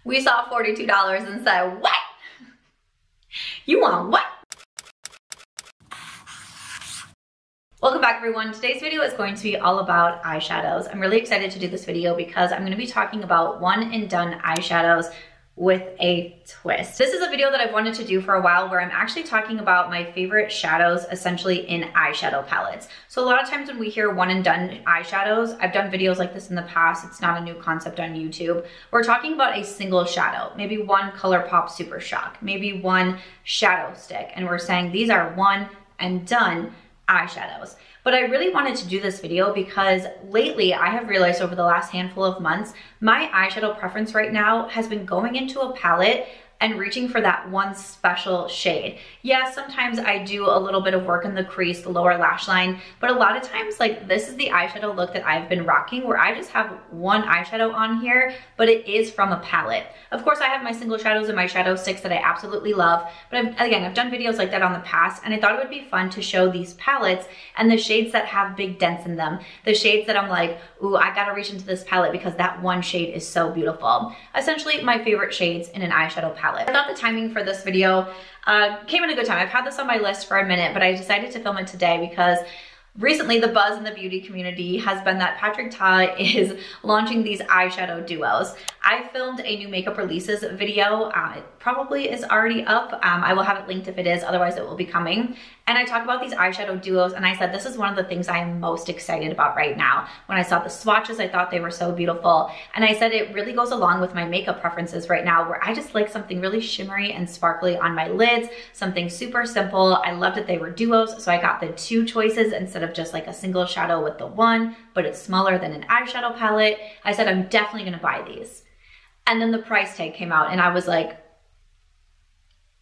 We saw $42 and said, what? You want what? Welcome back everyone. Today's video is going to be all about eyeshadows. I'm really excited to do this video because I'm going to be talking about one and done eyeshadows with a twist. This is a video that I've wanted to do for a while where I'm actually talking about my favorite shadows essentially in eyeshadow palettes. So a lot of times when we hear one and done eyeshadows, I've done videos like this in the past, it's not a new concept on YouTube. We're talking about a single shadow, maybe one Colourpop Super Shock, maybe one shadow stick, and we're saying these are one and done eyeshadows. But I really wanted to do this video because lately I have realized over the last handful of months, my eyeshadow preference right now has been going into a palette and reaching for that one special shade. Yeah, sometimes I do a little bit of work in the crease, the lower lash line, but a lot of times like this is the eyeshadow look that I've been rocking where I just have one eyeshadow on here, but it is from a palette. Of course, I have my single shadows and my shadow sticks that I absolutely love, but I've done videos like that on the past, and I thought it would be fun to show these palettes and the shades that have big dents in them, the shades that I'm like, ooh, I gotta reach into this palette because that one shade is so beautiful. Essentially, my favorite shades in an eyeshadow palette. I thought the timing for this video came at a good time. I've had this on my list for a minute, but I decided to film it today because recently the buzz in the beauty community has been that Patrick Ta is launching these eyeshadow duos. I filmed a new makeup releases video. It probably is already up. I will have it linked if it is, otherwise it will be coming. And I talk about these eyeshadow duos, and I said this is one of the things I am most excited about right now. When I saw the swatches, I thought they were so beautiful. And I said it really goes along with my makeup preferences right now, where I just like something really shimmery and sparkly on my lids, something super simple. I loved that they were duos, so I got the two choices instead of just like a single shadow with the one, but it's smaller than an eyeshadow palette. I said I'm definitely gonna buy these. And then the price tag came out and I was like,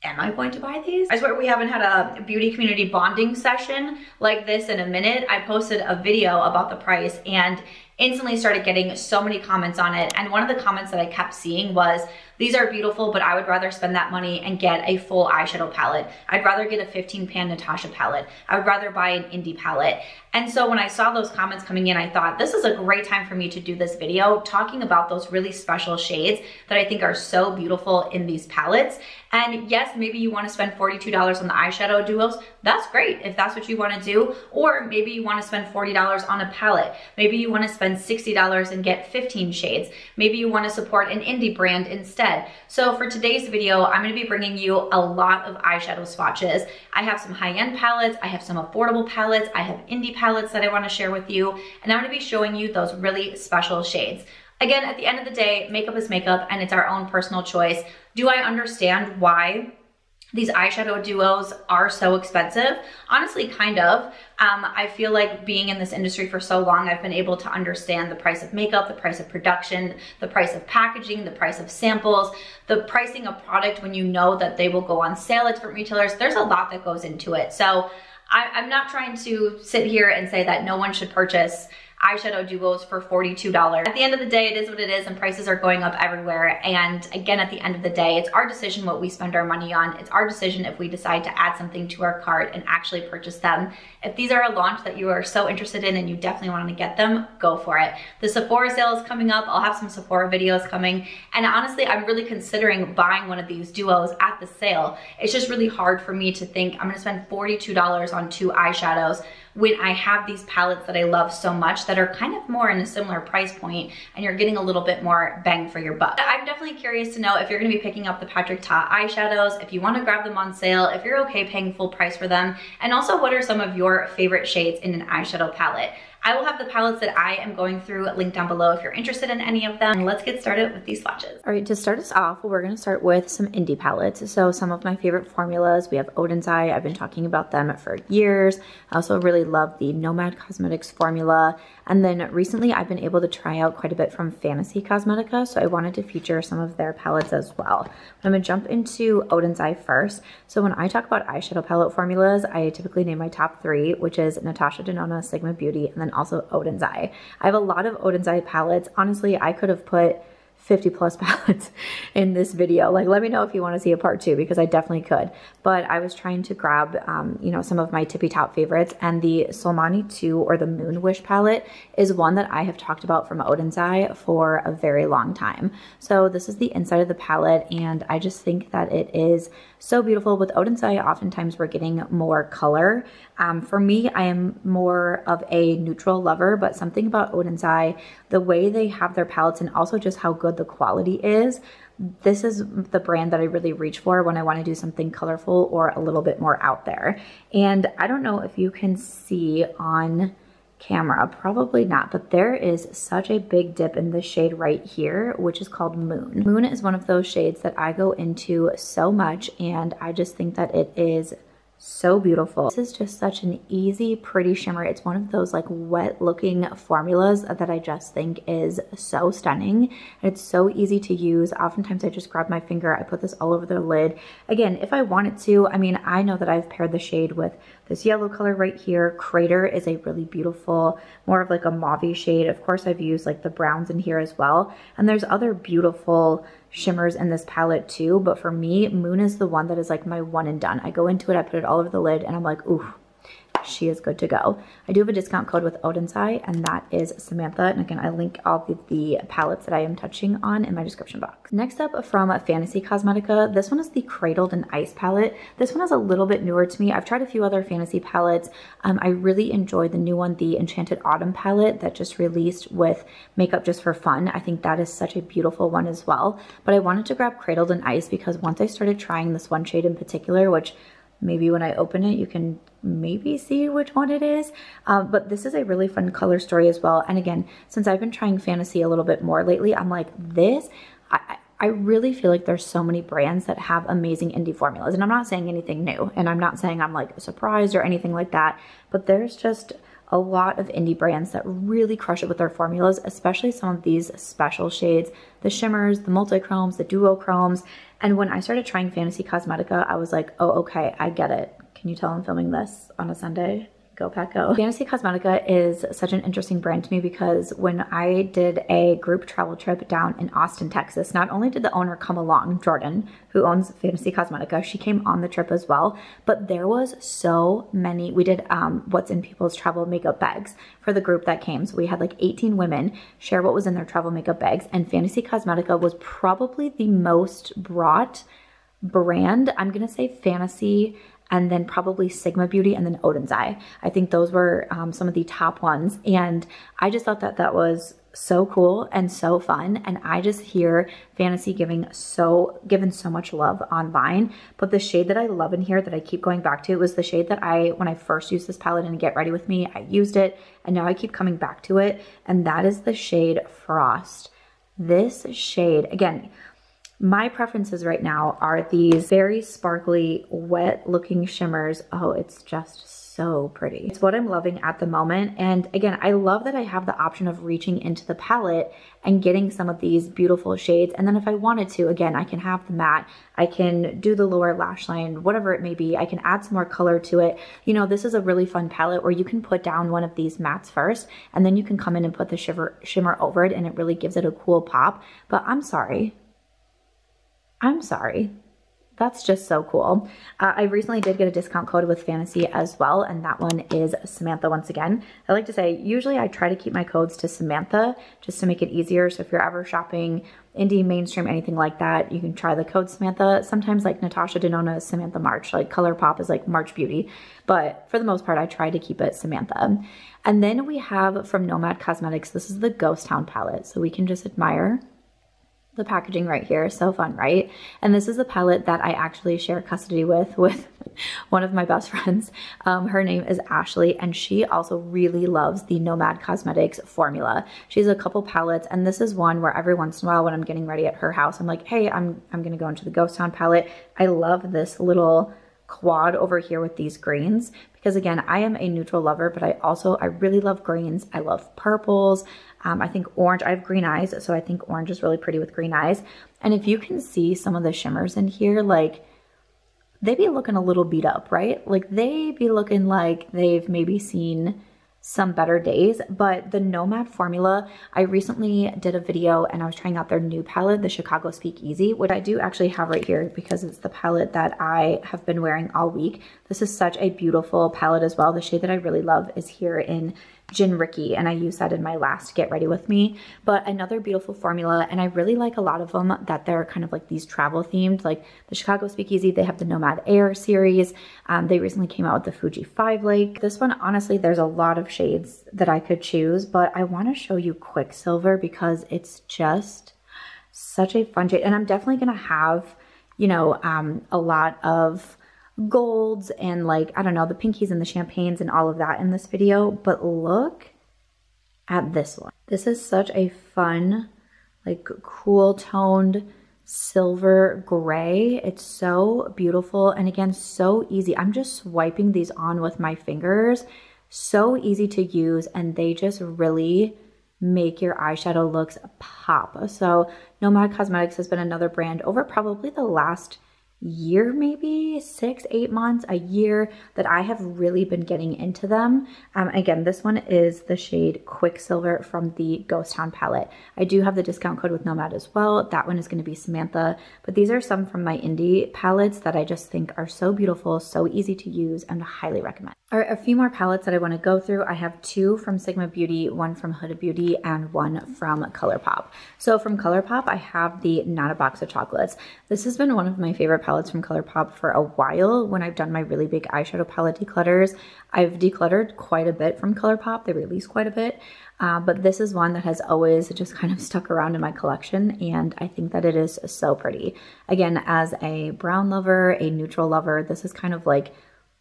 am I going to buy these? I swear we haven't had a beauty community bonding session like this in a minute. I posted a video about the price and instantly started getting so many comments on it. And one of the comments that I kept seeing was, these are beautiful, but I would rather spend that money and get a full eyeshadow palette. I'd rather get a 15-pan Natasha palette. I would rather buy an indie palette. And so when I saw those comments coming in, I thought this is a great time for me to do this video talking about those really special shades that I think are so beautiful in these palettes. And yes, maybe you want to spend $42 on the eyeshadow duos. That's great if that's what you want to do. Or maybe you want to spend $40 on a palette. Maybe you want to spend $60 and get 15 shades. Maybe you want to support an indie brand instead. So for today's video, I'm going to be bringing you a lot of eyeshadow swatches. I have some high-end palettes, I have some affordable palettes, I have indie palettes that I want to share with you, and I'm going to be showing you those really special shades. Again, at the end of the day, makeup is makeup and it's our own personal choice. Do I understand why these eyeshadow duos are so expensive? Honestly, kind of. I feel like being in this industry for so long, I've been able to understand the price of makeup, the price of production, the price of packaging, the price of samples, the pricing of product when you know that they will go on sale at different retailers. There's a lot that goes into it. So I'm not trying to sit here and say that no one should purchase eyeshadow duos for $42. At the end of the day, it is what it is and prices are going up everywhere. And again, at the end of the day, it's our decision what we spend our money on. It's our decision if we decide to add something to our cart and actually purchase them. If these are a launch that you are so interested in and you definitely want to get them, go for it. The Sephora sale is coming up. I'll have some Sephora videos coming. And honestly, I'm really considering buying one of these duos at the sale. It's just really hard for me to think I'm gonna spend $42 on two eyeshadows when I have these palettes that I love so much that are kind of more in a similar price point and you're getting a little bit more bang for your buck. I'm definitely curious to know if you're gonna be picking up the Patrick Ta eyeshadows, if you wanna grab them on sale, if you're okay paying full price for them, and also what are some of your favorite shades in an eyeshadow palette. I will have the palettes that I am going through linked down below if you're interested in any of them. And let's get started with these swatches. All right, to start us off, we're gonna start with some indie palettes. So some of my favorite formulas, we have Odins Eye. I've been talking about them for years. I also really love the Nomad Cosmetics formula. And then recently I've been able to try out quite a bit from Fantasy Cosmetica, so I wanted to feature some of their palettes as well. I'm gonna jump into Odins Eye first. So when I talk about eyeshadow palette formulas, I typically name my top three, which is Natasha Denona, Sigma Beauty, and then also Odins Eye. I have a lot of Odins Eye palettes. Honestly, I could have put 50 plus palettes in this video. Like, let me know if you want to see a part 2 because I definitely could. But I was trying to grab, you know, some of my tippy top favorites, and the Solmane 2 or the Moon Wish palette is one that I have talked about from Odins Eye for a very long time. So this is the inside of the palette, and I just think that it is so beautiful. With Odins Eye, oftentimes we're getting more color. For me, I am more of a neutral lover, but something about Odins Eye, the way they have their palettes and also just how good the quality is, this is the brand that I really reach for when I want to do something colorful or a little bit more out there. And I don't know if you can see on camera, probably not, but there is such a big dip in this shade right here, which is called Moon. Moon is one of those shades that I go into so much, and I just think that it is so beautiful. This is just such an easy, pretty shimmer. It's one of those like wet looking formulas that I just think is so stunning. And it's so easy to use. Oftentimes I just grab my finger, I put this all over the lid. Again, if I wanted to, I mean, I know that I've paired the shade with this yellow color right here. Crater is a really beautiful, more of like a mauve shade. Of course, I've used like the browns in here as well. And there's other beautiful shimmers in this palette too, but for me, Moon is the one that is like my one and done. I go into it, I put it all over the lid, and I'm like, ooh, she is good to go. I do have a discount code with Odins Eye, and that is Samantha. And again, I link all the palettes that I am touching on in my description box. Next up from Fantasy Cosmetica, this one is the Cradled and Ice palette. This one is a little bit newer to me. I've tried a few other fantasy palettes. I really enjoyed the new one, the Enchanted Autumn palette that just released with Makeup Just for Fun. I think that is such a beautiful one as well. But I wanted to grab Cradled and Ice because once I started trying this one shade in particular, which maybe when I open it, you can maybe see which one it is. But this is a really fun color story as well. And again, since I've been trying fantasy a little bit more lately, I'm like, I really feel like there's so many brands that have amazing indie formulas. And I'm not saying anything new, and I'm not saying I'm like surprised or anything like that, but there's just a lot of indie brands that really crush it with their formulas, especially some of these special shades, the shimmers, the multi-chromes, the duochromes. And when I started trying Fantasy Cosmetica, I was like, oh, okay, I get it. Can you tell I'm filming this on a Sunday? Go pack go. Fantasy Cosmetica is such an interesting brand to me because when I did a group travel trip down in Austin, Texas, not only did the owner come along, Jordan, who owns Fantasy Cosmetica, she came on the trip as well, but there was so many. We did what's in people's travel makeup bags for the group that came. So we had like 18 women share what was in their travel makeup bags, and Fantasy Cosmetica was probably the most brought brand. I'm gonna say Fantasy, and then probably Sigma Beauty, and then Odins Eye. I think those were some of the top ones. And I just thought that that was so cool and so fun. And I just hear Fantasy given so much love online. But the shade that I love in here that I keep going back to was the shade that when I first used this palette in Get Ready With Me, I used it, and now I keep coming back to it. And that is the shade Frost. This shade, again, my preferences right now are these very sparkly, wet looking shimmers. Oh, it's just so pretty. It's what I'm loving at the moment. And again, I love that I have the option of reaching into the palette and getting some of these beautiful shades. And then if I wanted to, again, I can have the matte, I can do the lower lash line, whatever it may be. I can add some more color to it. You know, this is a really fun palette where you can put down one of these mattes first, and then you can come in and put the shimmer over it, and it really gives it a cool pop. But I'm sorry. That's just so cool. I recently did get a discount code with Fantasy as well, and that one is Samantha once again. I like to say, usually I try to keep my codes to Samantha just to make it easier. So if you're ever shopping indie, mainstream, anything like that, you can try the code Samantha. Sometimes like Natasha Denona is SAMANTHAMARCH, like Colourpop is like March Beauty. But for the most part, I try to keep it Samantha. And then we have from Nomad Cosmetics, this is the Ghost Town palette. So we can just admire the packaging right here. So fun, right? And this is the palette that I actually share custody with one of my best friends. Her name is Ashley, and she also really loves the Nomad Cosmetics formula. She has a couple palettes, and this is one where every once in a while when I'm getting ready at her house, I'm like, hey, I'm gonna go into the Ghost Town palette. I love this little quad over here with these greens because again, I am a neutral lover, but I really love greens. I love purples. I think orange, I have green eyes, so I think orange is really pretty with green eyes. And if you can see some of the shimmers in here, like they be looking a little beat up, right? Like they be looking like they've maybe seen some better days. But the Nomad formula, I recently did a video and I was trying out their new palette, the Chicago Speakeasy, which I do actually have right here because it's the palette that I have been wearing all week. This is such a beautiful palette as well. The shade that I really love is here in Gin Ricky, and I used that in my last Get Ready With Me. But another beautiful formula, and I really like a lot of them that they're kind of like these travel themed, like the Chicago Speakeasy. They have the Nomad Air series. They recently came out with the Fuji 5 Lake. This one, honestly, there's a lot of shades that I could choose, but I want to show you Quicksilver because it's just such a fun shade. And I'm definitely going to have, you know, a lot of golds and, like, I don't know, the pinkies and the champagnes and all of that in this video, but look at this one. This is such a fun, like, cool toned silver gray. It's so beautiful, and again, so easy. I'm just swiping these on with my fingers. So easy to use, and they just really make your eyeshadow looks pop. So Nomad Cosmetics has been another brand over probably the last year, maybe 6-8 months, a year, that I have really been getting into them. Again, this one is the shade Quicksilver from the Ghost Town palette. I do have the discount code with Nomad as well. That one is going to be Samantha, but these are some from my indie palettes that I just think are so beautiful, so easy to use, and highly recommend. All right, a few more palettes that I want to go through. I have two from Sigma Beauty, one from Huda Beauty, and one from Colourpop. So from Colourpop, I have the Not a Box of Chocolates. This has been one of my favorite palettes from Colourpop for a while. When I've done my really big eyeshadow palette declutters, I've decluttered quite a bit from Colourpop. They release quite a bit, but this is one that has always just kind of stuck around in my collection, and I think that it is so pretty. Again, as a brown lover, a neutral lover, this is kind of like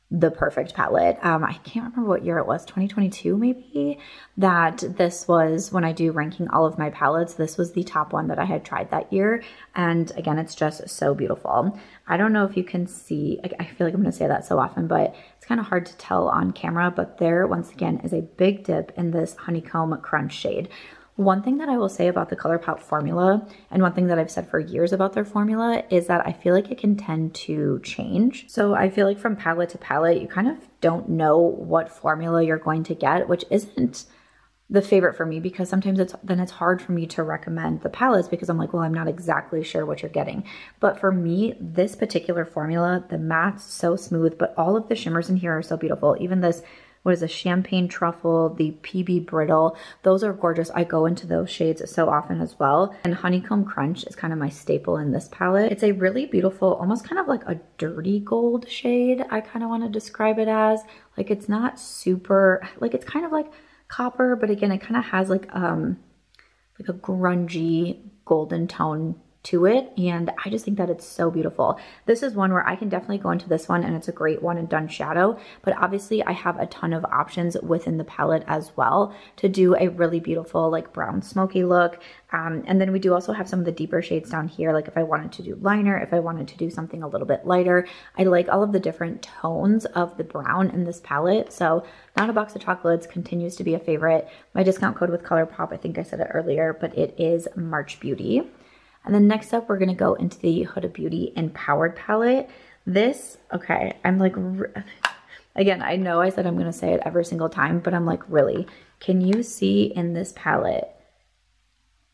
the perfect palette. I can't remember what year it was, 2022 maybe, that this was, when I do ranking all of my palettes, this was the top one that I had tried that year. And again, it's just so beautiful. I don't know if you can see, I feel like I'm going to say that so often, but it's kind of hard to tell on camera, but there once again is a big dip in this Honeycomb Crunch shade. One thing that I will say about the Colourpop formula, and one thing that I've said for years about their formula, is that I feel like it can tend to change. So I feel like from palette to palette, you kind of don't know what formula you're going to get, which isn't the favorite for me, because sometimes it's hard for me to recommend the palettes because I'm like, well, I'm not exactly sure what you're getting. But for me, this particular formula, the matte's so smooth, but all of the shimmers in here are so beautiful. Even this, what is a Champagne Truffle, the PB Brittle, those are gorgeous. I go into those shades so often as well. And Honeycomb Crunch is kind of my staple in this palette. It's a really beautiful, almost kind of like a dirty gold shade, I kind of want to describe it as. Like, it's not super, like, it's kind of like copper, but again, it kind of has like a grungy golden tone to it, and I just think that it's so beautiful. This is one where I can definitely go into this one and it's a great one and done shadow, but obviously I have a ton of options within the palette as well to do a really beautiful like brown smoky look. And then we do also have some of the deeper shades down here, like if I wanted to do liner, if I wanted to do something a little bit lighter. I like all of the different tones of the brown in this palette. So Not a Box of Chocolates continues to be a favorite. My discount code with Colourpop, I think I said it earlier, but it is March Beauty. And then next up, we're going to go into the Huda Beauty Empowered palette. This, okay, I'm like, again, I know I said I'm going to say it every single time, but I'm like, really? Can you see in this palette,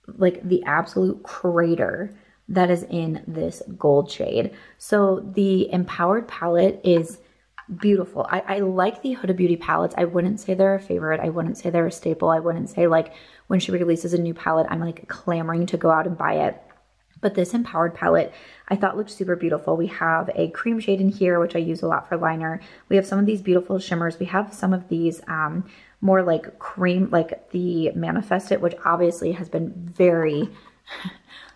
like, the absolute crater that is in this gold shade? So the Empowered palette is beautiful. I like the Huda Beauty palettes. I wouldn't say they're a favorite. I wouldn't say they're a staple. I wouldn't say, like, when she releases a new palette, I'm like clamoring to go out and buy it. But this Empowered palette, I thought looked super beautiful. We have a cream shade in here, which I use a lot for liner. We have some of these beautiful shimmers. We have some of these more like cream, like the Manifest It, which obviously has been very,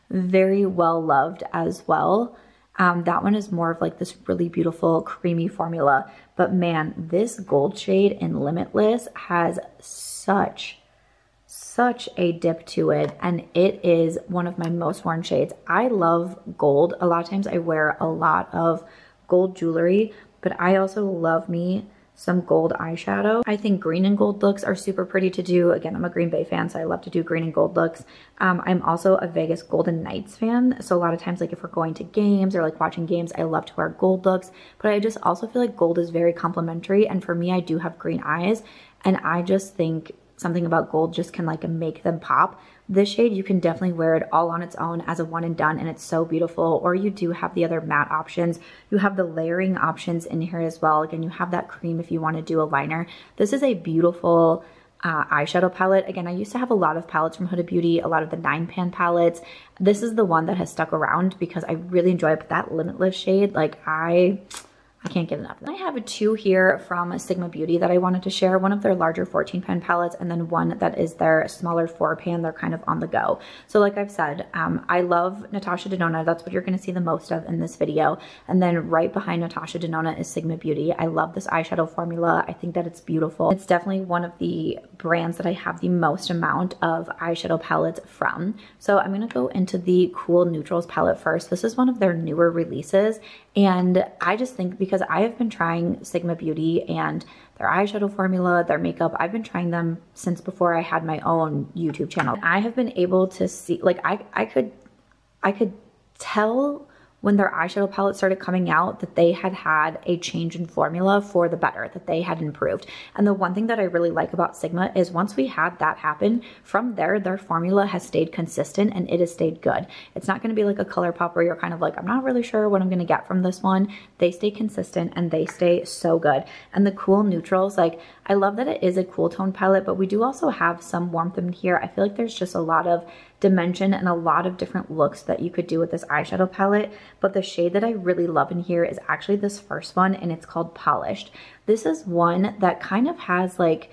very well loved as well. That one is more of like this really beautiful creamy formula. But man, this gold shade in Limitless has such a dip to it, and it is one of my most worn shades. I love gold. A lot of times I wear a lot of gold jewelry, but I also love me some gold eyeshadow. I think green and gold looks are super pretty to do. Again, I'm a Green Bay fan, so I love to do green and gold looks. I'm also a Vegas Golden Knights fan, so a lot of times, like if we're going to games or like watching games, I love to wear gold looks, but I just also feel like gold is very complimentary, and for me, I do have green eyes, and I just think something about gold just can like make them pop. This shade, you can definitely wear it all on its own as a one and done, and it's so beautiful. Or you do have the other matte options. You have the layering options in here as well. Again, you have that cream if you want to do a liner. This is a beautiful eyeshadow palette. Again, I used to have a lot of palettes from Huda Beauty, a lot of the 9-pan palettes. This is the one that has stuck around because I really enjoy it. But that Limitless shade, like I can't get enough. I have two here from Sigma Beauty that I wanted to share. One of their larger 14-pan palettes, and then one that is their smaller 4-pan. They're kind of on the go. So like I've said, I love Natasha Denona. That's what you're going to see the most of in this video. And then right behind Natasha Denona is Sigma Beauty. I love this eyeshadow formula. I think that it's beautiful. It's definitely one of the brands that I have the most amount of eyeshadow palettes from. So I'm going to go into the Cool Neutrals palette first. This is one of their newer releases. And I just think because I have been trying Sigma Beauty and their eyeshadow formula, their makeup, I've been trying them since before I had my own YouTube channel. I have been able to see, like I could tell when their eyeshadow palette started coming out that they had a change in formula for the better, that they had improved. And the one thing that I really like about Sigma is once we had that happen, from there, their formula has stayed consistent and it has stayed good. It's not going to be like a Colourpop where you're kind of like, I'm not really sure what I'm going to get from this one. They stay consistent and they stay so good. And the Cool Neutrals, like I love that it is a cool tone palette, but we do also have some warmth in here. I feel like there's just a lot of dimension and a lot of different looks that you could do with this eyeshadow palette. But the shade that I really love in here is actually this first one, and it's called Polished. This is one that kind of has like,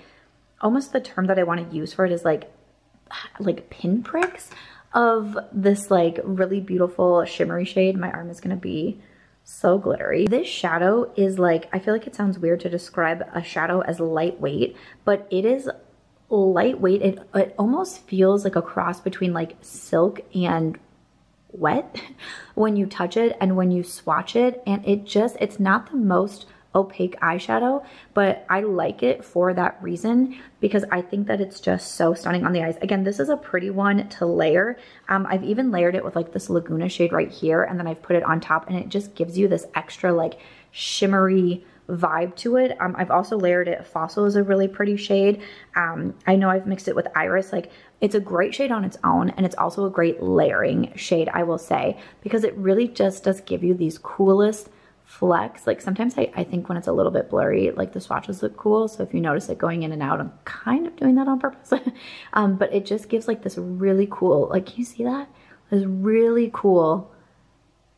almost the term that I want to use for it is like pinpricks of this like really beautiful shimmery shade. My arm is going to be so glittery. This shadow is like, I feel like it sounds weird to describe a shadow as lightweight, but it is lightweight. It almost feels like a cross between like silk and wet when you touch it and when you swatch it. And it's not the most opaque eyeshadow, but I like it for that reason because I think that it's just so stunning on the eyes. Again, this is a pretty one to layer. I've even layered it with like this Laguna shade right here, and then I've put it on top, and it just gives you this extra like shimmery vibe to it. I've also layered it. Fossil is a really pretty shade. I know I've mixed it with Iris. Like it's a great shade on its own, and it's also a great layering shade, I will say, because it really just does give you these coolest flecks. Like sometimes I think when it's a little bit blurry, like the swatches look cool. So if you notice it going in and out, I'm kind of doing that on purpose. But it just gives like this really cool, like, can you see that? This really cool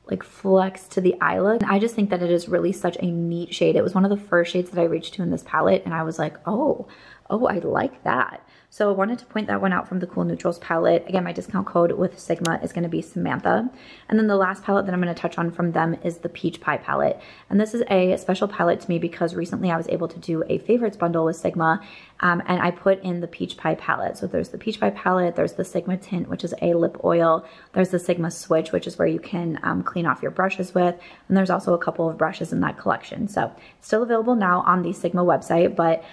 like flex to the eyelid. And I just think that it is really such a neat shade. It was one of the first shades that I reached to in this palette, and I was like, oh, I like that. So I wanted to point that one out from the Cool Neutrals palette. Again, my discount code with Sigma is going to be Samantha. And then the last palette that I'm going to touch on from them is the Peach Pie palette. And this is a special palette to me because recently I was able to do a favorites bundle with Sigma, and I put in the Peach Pie palette. So there's the Peach Pie palette, there's the Sigma Tint, which is a lip oil, there's the Sigma Switch, which is where you can clean off your brushes with, and there's also a couple of brushes in that collection. So it's still available now on the Sigma website, but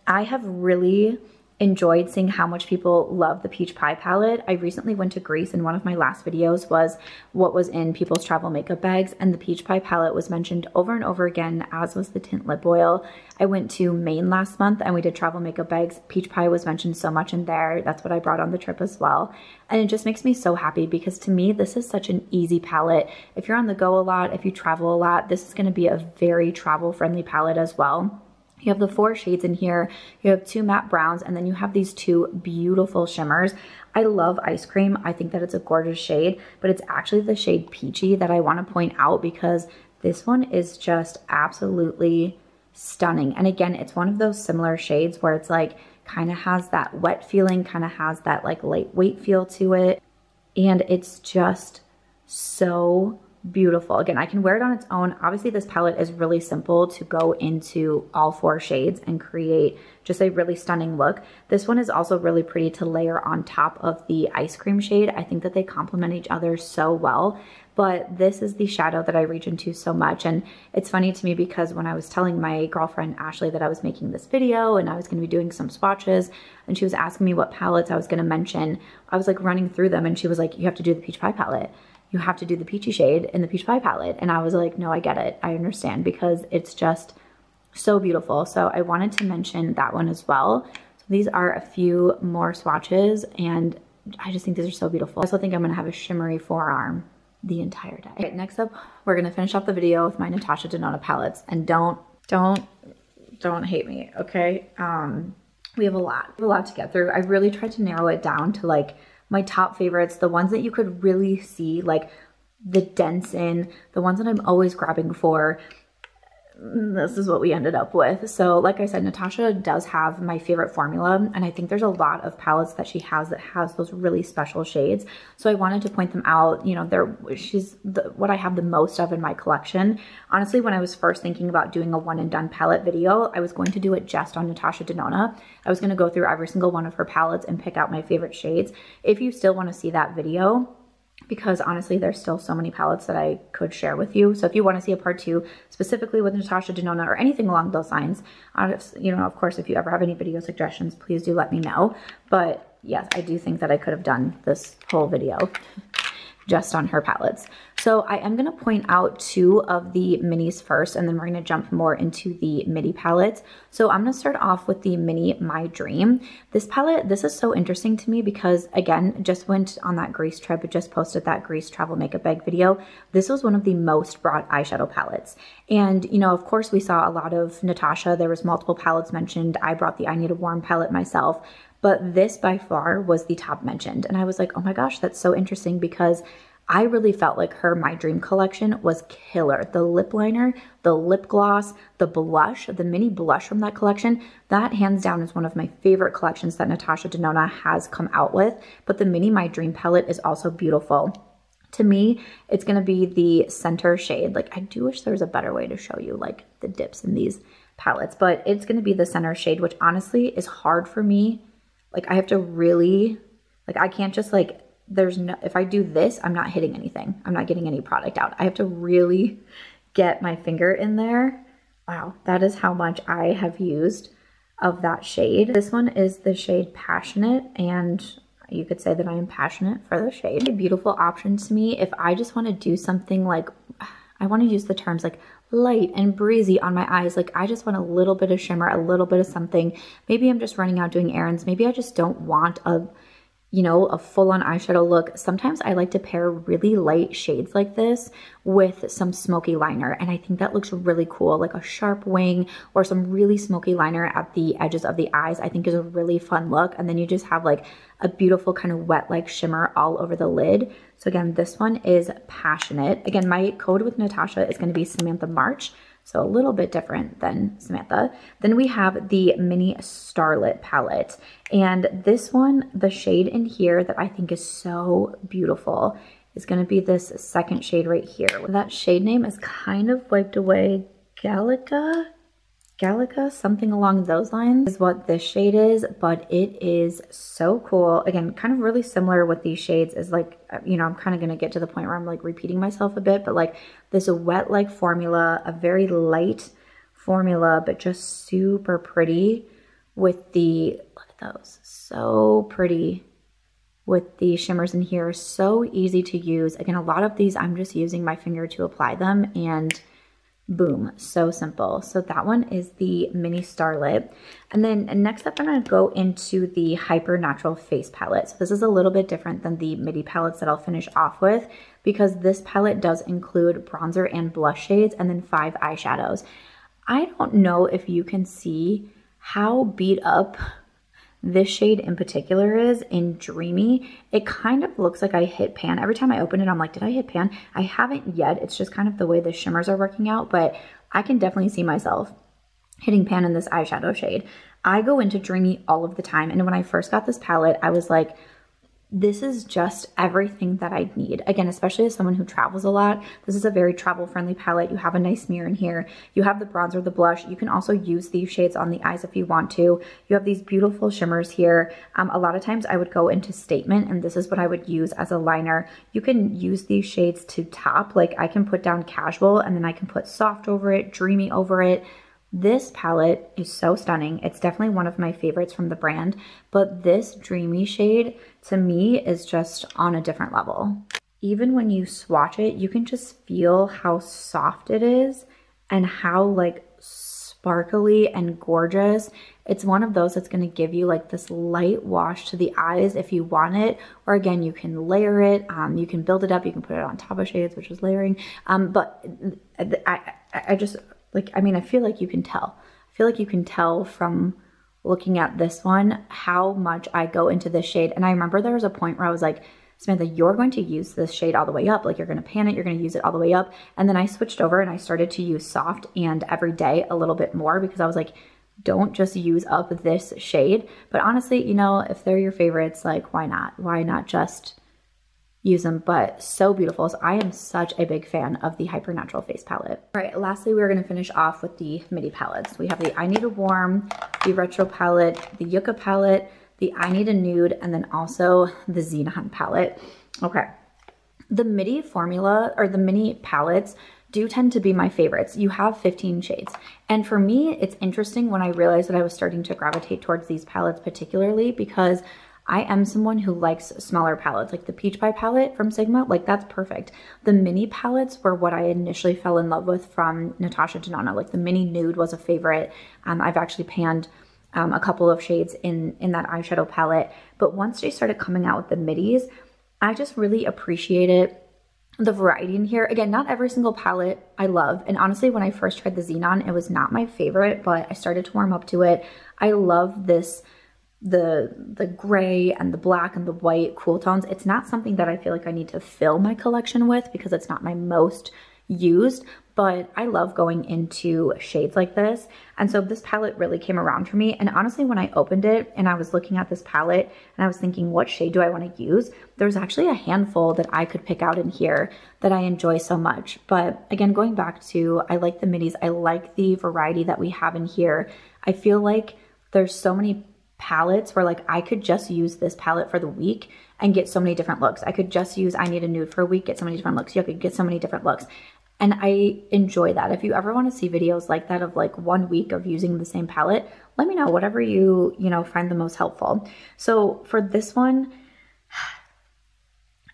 I have really enjoyed seeing how much people love the Peach Pie palette. I recently went to Greece, and one of my last videos was what was in people's travel makeup bags, and the Peach Pie palette was mentioned over and over again, as was the tint lip oil. I went to Maine last month and we did travel makeup bags. Peach Pie was mentioned so much in there. That's what I brought on the trip as well. And it just makes me so happy because to me, this is such an easy palette. If you're on the go a lot, if you travel a lot, this is going to be a very travel friendly palette as well. You have the 4 shades in here, you have 2 matte browns, and then you have these 2 beautiful shimmers. I love Ice Cream. I think that it's a gorgeous shade, but it's actually the shade Peachy that I want to point out because this one is just absolutely stunning. And again, it's one of those similar shades where it's like kind of has that wet feeling, kind of has that like lightweight feel to it. And it's just so beautiful. Again, I can wear it on its own. Obviously, this palette is really simple to go into all 4 shades and create just a really stunning look. This one is also really pretty to layer on top of the Ice Cream shade. I think that they complement each other so well, but this is the shadow that I reach into so much. And it's funny to me because when I was telling my girlfriend Ashley that I was making this video and I was going to be doing some swatches, and she was asking me what palettes I was going to mention, I was like running through them, and she was like, you have to do the Peach Pie palette. You have to do the Peachy shade in the Peach Pie palette. And I was like, no, I get it. I understand, because it's just So beautiful. So I wanted to mention that one as well. So these are a few more swatches, and I just think these are so beautiful. I also think I'm gonna have a shimmery forearm the entire day. Okay, next up, we're gonna finish off the video with my Natasha Denona palettes. And don't hate me, okay? We have a lot to get through. I really tried to narrow it down to like my top favorites, the ones that you could really see like the dents in, the ones that I'm always grabbing for. This is what we ended up with. So like I said, Natasha does have my favorite formula, and I think there's a lot of palettes that she has that has those really special shades. So I wanted to point them out. You know, she's what I have the most of in my collection. Honestly, when I was first thinking about doing a one and done palette video, I was going to do it just on Natasha Denona. I was going to go through every single one of her palettes and pick out my favorite shades. If you still want to see that video, because honestly, there's still so many palettes that I could share with you. So if you want to see a part 2 specifically with Natasha Denona or anything along those lines, you know, of course, if you ever have any video suggestions, please do let me know. But yes, I do think that I could have done this whole video just on her palettes. So I am going to point out 2 of the minis first, and then we're going to jump more into the midi palettes. So I'm going to start off with the mini My Dream. This palette, this is so interesting to me because, again, just went on that Greece trip. I just posted that Greece travel makeup bag video. This was one of the most brought eyeshadow palettes. And, you know, of course, we saw a lot of Natasha. There was multiple palettes mentioned. I brought the I Need a Warm palette myself. But this by far was the top mentioned. And I was like, oh my gosh, that's so interesting because I really felt like her My Dream collection was killer. The lip liner, the lip gloss, the blush, the mini blush from that collection, that hands down is one of my favorite collections that Natasha Denona has come out with. But the mini My Dream palette is also beautiful. To me, it's going to be the center shade. Like, I do wish there was a better way to show you like the dips in these palettes, but it's going to be the center shade, which honestly is hard for me. Like, I have to really, like, I can't just like, there's no, if I do this, I'm not hitting anything. I'm not getting any product out. I have to really get my finger in there. Wow, that is how much I have used of that shade. This one is the shade Passionate, and you could say that I am passionate for the shade. A beautiful option to me if I just want to do something like, I want to use the terms like light and breezy on my eyes. Like, I just want a little bit of shimmer, a little bit of something. Maybe I'm just running out doing errands. Maybe I just don't want a, you know, a full-on eyeshadow look. Sometimes I like to pair really light shades like this with some smoky liner, and I think that looks really cool. Like a sharp wing or some really smoky liner at the edges of the eyes, I think is a really fun look. And then you just have like a beautiful kind of wet like shimmer all over the lid. So again, this one is Passionate. Again, my code with Natasha is going to be SAMANTHAMARCH. So a little bit different than Samantha. Then we have the mini Starlette palette. And this one, the shade in here that I think is so beautiful is going to be this second shade right here. That shade name is kind of wiped away. Gallica, something along those lines is what this shade is, but it is so cool. Again, kind of really similar with these shades is like, you know, I'm kind of going to get to the point where I'm like repeating myself a bit, but like this wet like formula, a very light formula, but just super pretty with the, look at those, so pretty with the shimmers in here, so easy to use. Again, a lot of these I'm just using my finger to apply them, and boom, so simple. So that one is the mini Starlette. And then next up, I'm going to go into the Hyper Natural Face palette. So this is a little bit different than the midi palettes that I'll finish off with, because this palette does include bronzer and blush shades and then 5 eyeshadows. I don't know if you can see how beat up this shade in particular is in Dreamy. It kind of looks like I hit pan. Every time I open it, I'm like, did I hit pan? I haven't yet. It's just kind of the way the shimmers are working out, but I can definitely see myself hitting pan in this eyeshadow shade. I go into Dreamy all of the time, and when I first got this palette, I was like, this is just everything that I need. Again, especially as someone who travels a lot, this is a very travel-friendly palette. You have a nice mirror in here. You have the bronzer, the blush. You can also use these shades on the eyes if you want to. You have these beautiful shimmers here. A lot of times I would go into Statement, and this is what I would use as a liner. You can use these shades to top. Like, I can put down Casual, and then I can put Soft over it, Dreamy over it. This palette is so stunning. It's definitely one of my favorites from the brand, but this Dreamy shade to me is just on a different level. Even when you swatch it, you can just feel how soft it is and how like sparkly and gorgeous. It's one of those that's going to give you like this light wash to the eyes if you want it, or again, you can layer it, you can build it up, you can put it on top of shades, which is layering, but I just like, I mean, I feel like you can tell. I feel like you can tell from looking at this one how much I go into this shade. And I remember there was a point where I was like, Samantha, you're going to use this shade all the way up. Like, you're going to pan it, you're going to use it all the way up. And then I switched over and I started to use soft and every day a little bit more, because I was like, don't just use up this shade. But honestly, you know, if they're your favorites, like, why not? Why not just use them? But so beautiful. So I am such a big fan of the Hyper Natural Face Palette. All right, lastly, we're going to finish off with the midi palettes. We have the I Need a Warm, the Retro palette, the Yucca palette, the I Need a Nude, and then also the Xenon palette. Okay, the midi formula, or the mini palettes, do tend to be my favorites. You have 15 shades. And for me, it's interesting when I realized that I was starting to gravitate towards these palettes particularly, because I am someone who likes smaller palettes, like the Peach Pie palette from Sigma, like that's perfect. The mini palettes were what I initially fell in love with from Natasha Denona. Like the mini Nude was a favorite. I've actually panned a couple of shades in that eyeshadow palette. But once they started coming out with the midis, I just really appreciated the variety in here. Again, not every single palette I love. And honestly, when I first tried the Xenon, it was not my favorite, but I started to warm up to it. I love this, the gray and the black and the white cool tones. It's not something that I feel like I need to fill my collection with, because it's not my most used, but I love going into shades like this. And so this palette really came around for me. And honestly, when I opened it and I was looking at this palette and I was thinking, what shade do I want to use? There's actually a handful that I could pick out in here that I enjoy so much. But again, going back to, I like the midis. I like the variety that we have in here. I feel like there's so many palettes where like I could just use this palette for the week and get so many different looks. I could just use I Need a Nude for a week, get so many different looks. You could get so many different looks. And I enjoy that. If you ever want to see videos like that of like 1 week of using the same palette, let me know, whatever you find the most helpful. So for this one,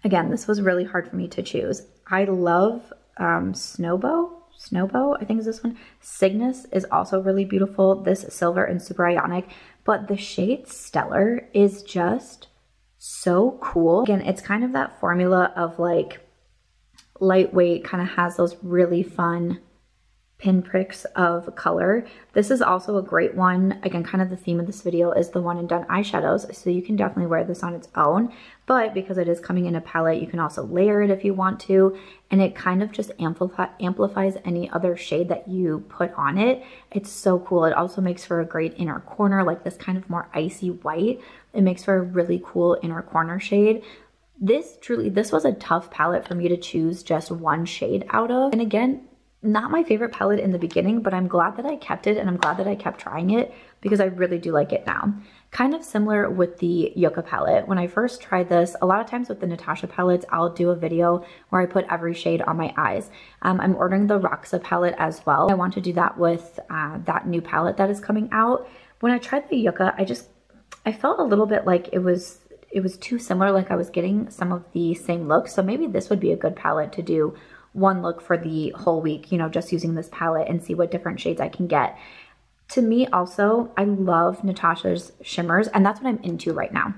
again, this was really hard for me to choose. I love Snowbow, I think is this one. Cygnus is also really beautiful. This silver and super ionic, but the shade Stellar is just so cool. Again, it's kind of that formula of like lightweight, kind of has those really fun pinpricks of color. This is also a great one. Again, kind of the theme of this video is the one and done eyeshadows, so you can definitely wear this on its own, but because it is coming in a palette, you can also layer it if you want to, and it kind of just amplifies any other shade that you put on it. It's so cool. It also makes for a great inner corner, like this kind of more icy white. It makes for a really cool inner corner shade. This was a tough palette for me to choose just one shade out of. And again, not my favorite palette in the beginning, but I'm glad that I kept it and I'm glad that I kept trying it, because I really do like it now. Kind of similar with the Yucca palette. When I first tried this, a lot of times with the Natasha palettes, I'll do a video where I put every shade on my eyes. I'm ordering the Roxa palette as well. I want to do that with that new palette that is coming out. When I tried the Yucca, I felt a little bit like it was too similar, like I was getting some of the same looks. So maybe this would be a good palette to do one look for the whole week, just using this palette and see what different shades I can get. To me also, I love Natasha's shimmers, and that's what I'm into right now.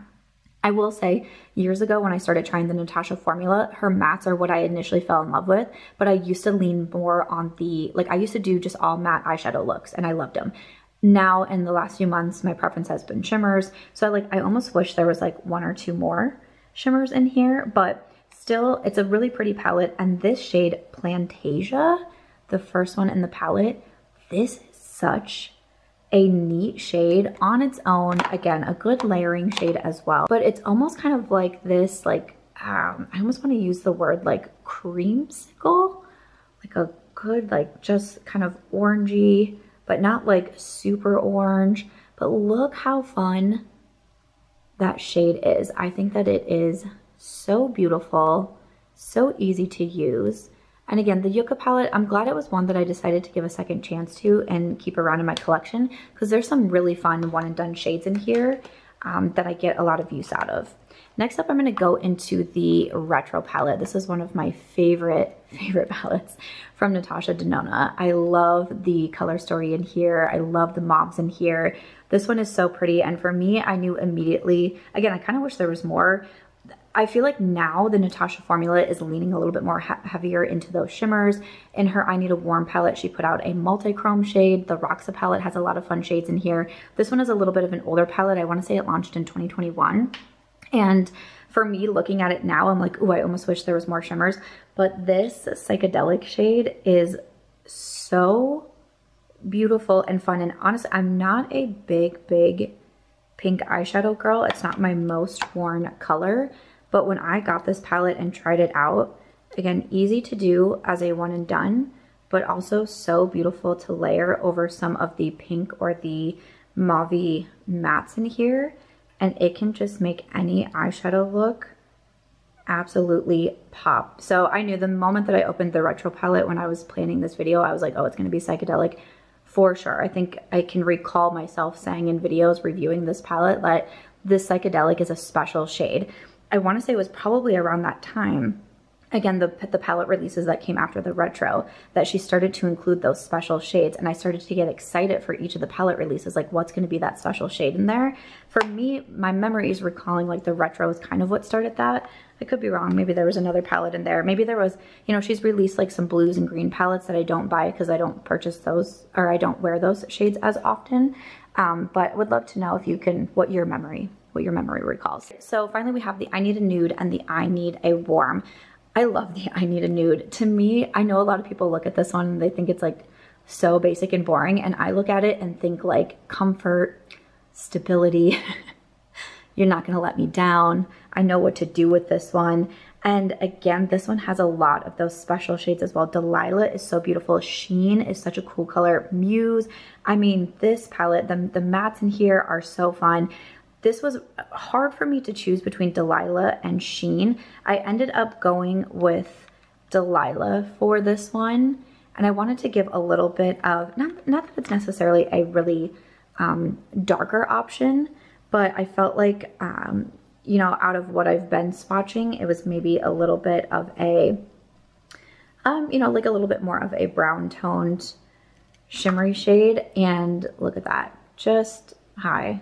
I will say, years ago when I started trying the Natasha formula, her mattes are what I initially fell in love with, but I used to lean more on I used to do just all matte eyeshadow looks, and I loved them. Now, in the last few months, my preference has been shimmers. So I almost wish there was like 1 or 2 more shimmers in here, but still, it's a really pretty palette. And this shade, Plantasia, the first one in the palette, this is such a neat shade on its own. Again, a good layering shade as well, but it's almost kind of like this, I almost want to use the word like creamsicle, like a good, just kind of orangey, but not like super orange. But look how fun that shade is. I think that it is so beautiful, so easy to use. And again, the Yucca palette, I'm glad it was one that I decided to give a second chance to and keep around in my collection, because there's some really fun one and done shades in here that I get a lot of use out of. Next up, I'm gonna go into the Retro palette. This is one of my favorite palettes from Natasha Denona. I love the color story in here. I love the mauves in here. This one is so pretty, and for me, I knew immediately, again, I kind of wish there was more. I feel like now the Natasha formula is leaning a little bit more heavier into those shimmers. In her I Need a Warm palette, she put out a multi-chrome shade. The Roxa palette has a lot of fun shades in here. This one is a little bit of an older palette. I want to say it launched in 2021. And for me, looking at it now, I'm like, ooh, I almost wish there was more shimmers. But this psychedelic shade is so beautiful and fun. And honestly, I'm not a big pink eyeshadow girl. It's not my most worn color. But when I got this palette and tried it out, again, easy to do as a one and done, but also so beautiful to layer over some of the pink or the mauve mattes in here. And it can just make any eyeshadow look absolutely pop. So I knew the moment that I opened the Retro palette when I was planning this video, I was like, oh, it's gonna be psychedelic for sure. I think I can recall myself saying in videos reviewing this palette that this psychedelic is a special shade. I want to say it was probably around that time, again, the palette releases that came after the Retro, that she started to include those special shades, and I started to get excited for each of the palette releases, like what's going to be that special shade in there. For me, my memory is recalling like the Retro is kind of what started that. I could be wrong. Maybe there was another palette in there. Maybe there was, you know, she's released like some blues and green palettes that I don't buy because I don't purchase those, or I don't wear those shades as often. But would love to know if you can, what your memory recalls. So finally we have the I Need a Nude and the I Need a Warm. I love the I Need a Nude. To me, I know a lot of people look at this one and they think it's like so basic and boring, and I look at it and think like comfort, stability. You're not gonna let me down. I know what to do with this one. And again, this one has a lot of those special shades as well. Delilah is so beautiful. Sheen is such a cool color. Muse, I mean, this palette, the mattes in here are so fun. This was hard for me to choose between Delilah and Sheen. I ended up going with Delilah for this one. And I wanted to give a little bit of, not that it's necessarily a really darker option, but I felt like, you know, out of what I've been swatching, it was maybe a little bit of a, you know, like a little bit more of a brown toned shimmery shade. And look at that, just hi.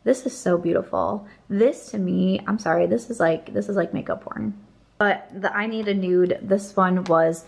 This is so beautiful. This to me, I'm sorry, this is like makeup porn. But the I Need a Nude, this one was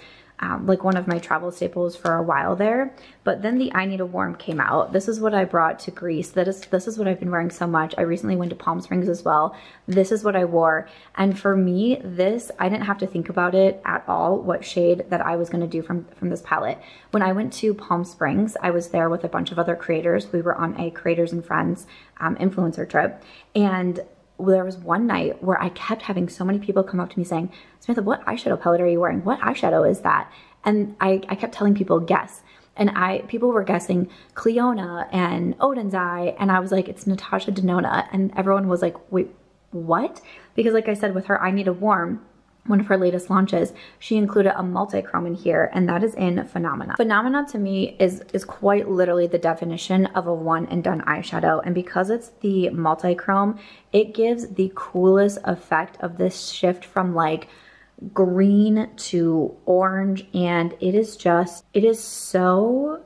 like one of my travel staples for a while there. But then the I Need a Warm came out. This is what I brought to Greece. This is what I've been wearing so much. I recently went to Palm Springs as well. This is what I wore. And for me, this, I didn't have to think about it at all, what shade that I was gonna do from this palette. When I went to Palm Springs, I was there with a bunch of other creators. We were on a Creators and Friends influencer trip. And there was one night where I kept having so many people come up to me saying, Samantha, what eyeshadow palette are you wearing? What eyeshadow is that? And I kept telling people, guess. And people were guessing Cleona and Odins Eye. And I was like, it's Natasha Denona. And everyone was like, wait, what? Because like I said, with her I Need a Warm, one of her latest launches, she included a multi-chrome in here, and that is in Phenomena. Phenomena to me is quite literally the definition of a one and done eyeshadow, and because it's the multi-chrome, it gives the coolest effect of this shift from like green to orange, and it is so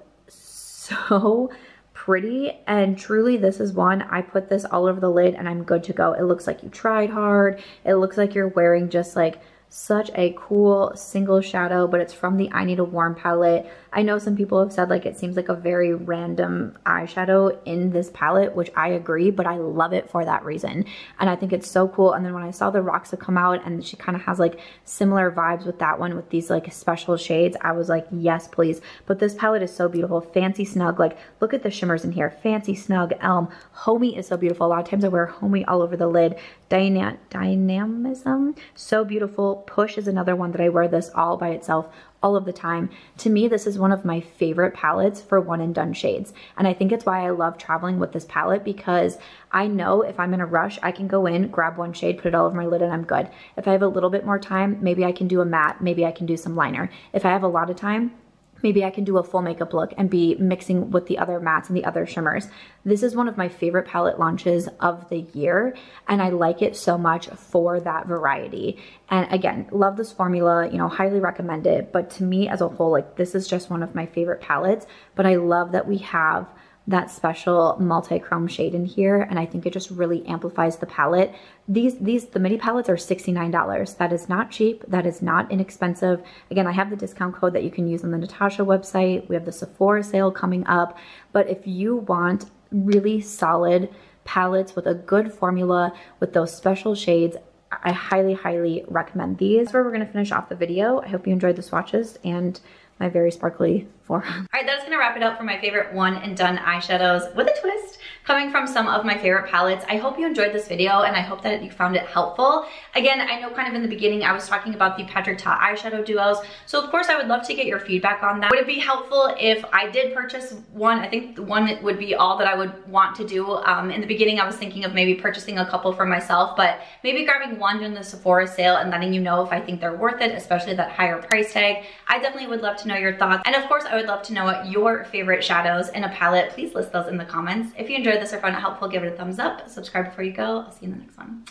pretty. And truly, this is one, I put this all over the lid and I'm good to go. It looks like you tried hard. It looks like you're wearing just like such a cool single shadow, but it's from the I Need a Warm palette. I know some people have said like it seems like a very random eyeshadow in this palette, which I agree, but I love it for that reason. And I think it's so cool. And then when I saw the Roxa come out and she kind of has like similar vibes with that one with these like special shades, I was like, yes, please. But this palette is so beautiful. Fancy Snug, like look at the shimmers in here. Fancy Snug, Elm, Homey is so beautiful. A lot of times I wear Homey all over the lid. Dynamism, so beautiful. Push is another one that I wear this all by itself all of the time. To me, this is one of my favorite palettes for one and done shades. And I think it's why I love traveling with this palette, because I know if I'm in a rush, I can go in, grab one shade, put it all over my lid, and I'm good. If I have a little bit more time, maybe I can do a matte, maybe I can do some liner. If I have a lot of time, maybe I can do a full makeup look and be mixing with the other mattes and the other shimmers. This is one of my favorite palette launches of the year, and I like it so much for that variety. And again, love this formula, you know, highly recommend it. But to me as a whole, like, this is just one of my favorite palettes, but I love that we have that special multi-chrome shade in here, and I think it just really amplifies the palette. The mini palettes are $69. That is not cheap, that is not inexpensive. Again, I have the discount code that you can use on the Natasha website. We have the Sephora sale coming up, but if you want really solid palettes with a good formula with those special shades, I highly, highly recommend these. That's where we're gonna finish off the video. I hope you enjoyed the swatches and my very sparkly forearm. All right, that's gonna wrap it up for my favorite one and done eyeshadows with a twist, coming from some of my favorite palettes. I hope you enjoyed this video and I hope that you found it helpful. Again, I know kind of in the beginning I was talking about the Patrick Ta eyeshadow duos, so of course I would love to get your feedback on that. Would it be helpful if I did purchase one? I think one would be all that I would want to do. In the beginning I was thinking of maybe purchasing a couple for myself, but maybe grabbing one during the Sephora sale and letting you know if I think they're worth it, especially that higher price tag. I definitely would love to know your thoughts, and of course I would love to know what your favorite shadows in a palette. Please list those in the comments. If you enjoyed this or found it helpful, give it a thumbs up, subscribe before you go. I'll see you in the next one.